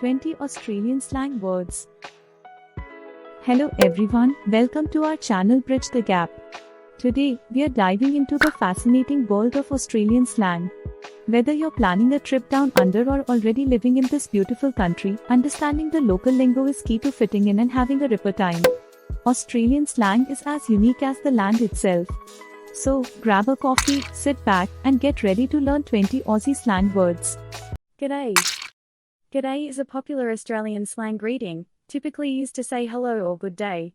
20 Australian slang words. Hello everyone, welcome to our channel Bridge the Gap. Today, we are diving into the fascinating world of Australian slang. Whether you're planning a trip down under or already living in this beautiful country, understanding the local lingo is key to fitting in and having a ripper time. Australian slang is as unique as the land itself. So, grab a coffee, sit back, and get ready to learn 20 Aussie slang words. G'day. G'day is a popular Australian slang greeting, typically used to say hello or good day.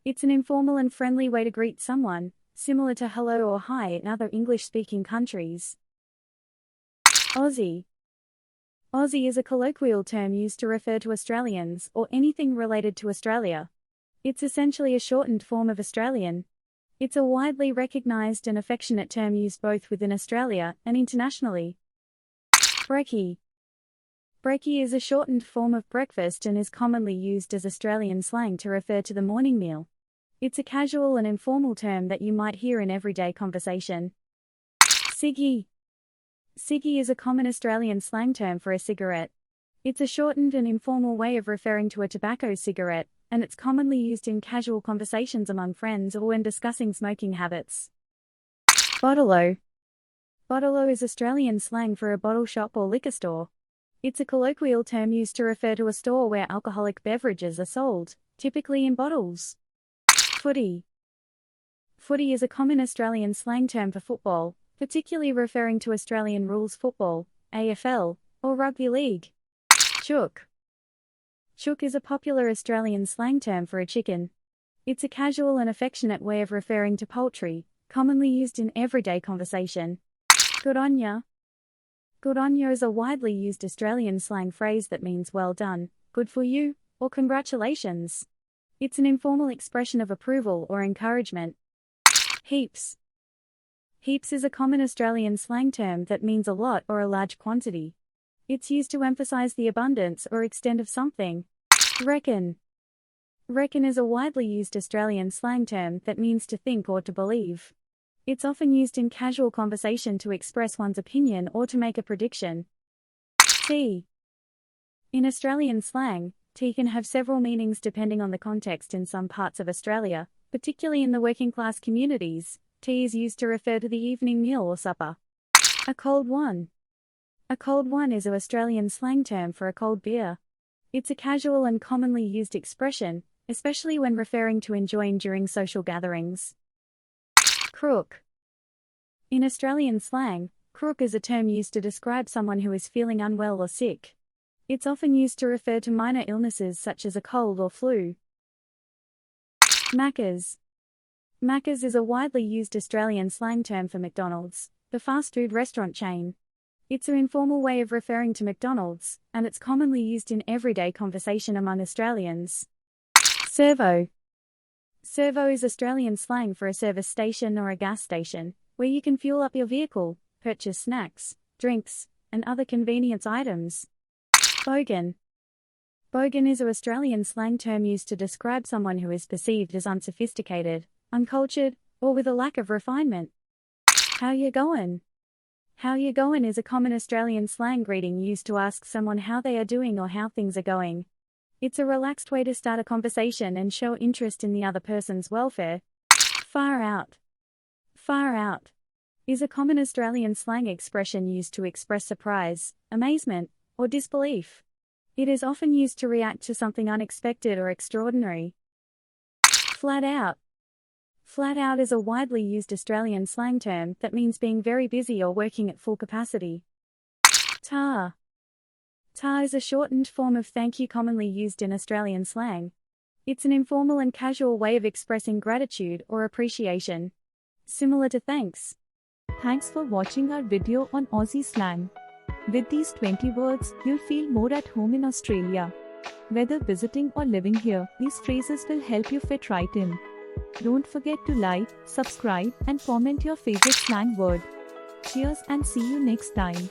It's an informal and friendly way to greet someone, similar to hello or hi in other English-speaking countries. Aussie. Aussie is a colloquial term used to refer to Australians or anything related to Australia. It's essentially a shortened form of Australian. It's a widely recognised and affectionate term used both within Australia and internationally. Brekkie. Brekkie is a shortened form of breakfast and is commonly used as Australian slang to refer to the morning meal. It's a casual and informal term that you might hear in everyday conversation. Ciggy. Ciggy is a common Australian slang term for a cigarette. It's a shortened and informal way of referring to a tobacco cigarette, and it's commonly used in casual conversations among friends or when discussing smoking habits. Bottle-o. Bottle-o is Australian slang for a bottle shop or liquor store. It's a colloquial term used to refer to a store where alcoholic beverages are sold, typically in bottles. Footy. Footy is a common Australian slang term for football, particularly referring to Australian rules football, AFL, or rugby league. Chook. Chook is a popular Australian slang term for a chicken. It's a casual and affectionate way of referring to poultry, commonly used in everyday conversation. Good on ya. Good on ya is a widely used Australian slang phrase that means well done, good for you, or congratulations. It's an informal expression of approval or encouragement. Heaps. Heaps is a common Australian slang term that means a lot or a large quantity. It's used to emphasize the abundance or extent of something. Reckon. Reckon is a widely used Australian slang term that means to think or to believe. It's often used in casual conversation to express one's opinion or to make a prediction. Tea. In Australian slang, tea can have several meanings depending on the context in some parts of Australia, particularly in the working class communities. Tea is used to refer to the evening meal or supper. A cold one. A cold one is an Australian slang term for a cold beer. It's a casual and commonly used expression, especially when referring to enjoying during social gatherings. Crook. In Australian slang, crook is a term used to describe someone who is feeling unwell or sick. It's often used to refer to minor illnesses such as a cold or flu. Macca's. Macca's is a widely used Australian slang term for McDonald's, the fast food restaurant chain. It's an informal way of referring to McDonald's, and it's commonly used in everyday conversation among Australians. Servo. Servo is Australian slang for a service station or a gas station, where you can fuel up your vehicle, purchase snacks, drinks, and other convenience items. Bogan. Bogan is an Australian slang term used to describe someone who is perceived as unsophisticated, uncultured, or with a lack of refinement. How you goin'? How you goin' is a common Australian slang greeting used to ask someone how they are doing or how things are going. It's a relaxed way to start a conversation and show interest in the other person's welfare. Far out. Far out is a common Australian slang expression used to express surprise, amazement, or disbelief. It is often used to react to something unexpected or extraordinary. Flat out. Flat out is a widely used Australian slang term that means being very busy or working at full capacity. Tar. Tar is a shortened form of thank you commonly used in Australian slang. It's an informal and casual way of expressing gratitude or appreciation, similar to thanks. Thanks for watching our video on Aussie slang. With these 20 words, you'll feel more at home in Australia. Whether visiting or living here, these phrases will help you fit right in. Don't forget to like, subscribe, and comment your favorite slang word. Cheers and see you next time.